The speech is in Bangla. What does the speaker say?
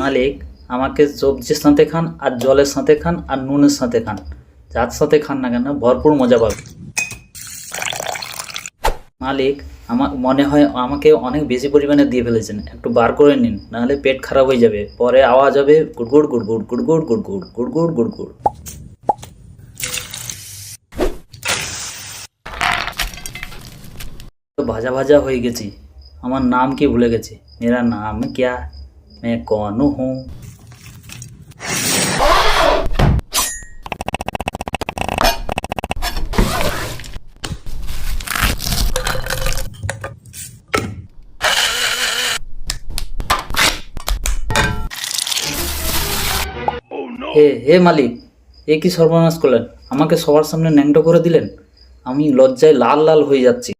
মালিক, আমাকে সবজির সাথে খান আর জলের সাথে খান আর নুনের সাথে খান, যার সাথে খান না কেন ভরপুর মজা পাবে। মালিক, আমার মনে হয় আমাকে অনেক বেশি পরিমাণে দিয়ে ফেলেছেন, একটু বার করে নিন, নাহলে পেট খারাপ হয়ে যাবে, পরে আওয়াজ হবে গুড়গুড় গুড়গুড় গুড়গুড় গুড়গুড় গুড়গুড় গুড়গুড়। তো ভাজা ভাজা হয়ে গেছি, আমার নাম কি ভুলে গেছি। মেরা নাম ক্যা, मैं कौन हूँ। হে হে মালিক, এ কি সর্বনাশ করলেন, আমাকে সবার সামনে ন্যাংটো করে দিলেন, আমি লজ্জায় লাল লাল হয়ে যাচ্ছি।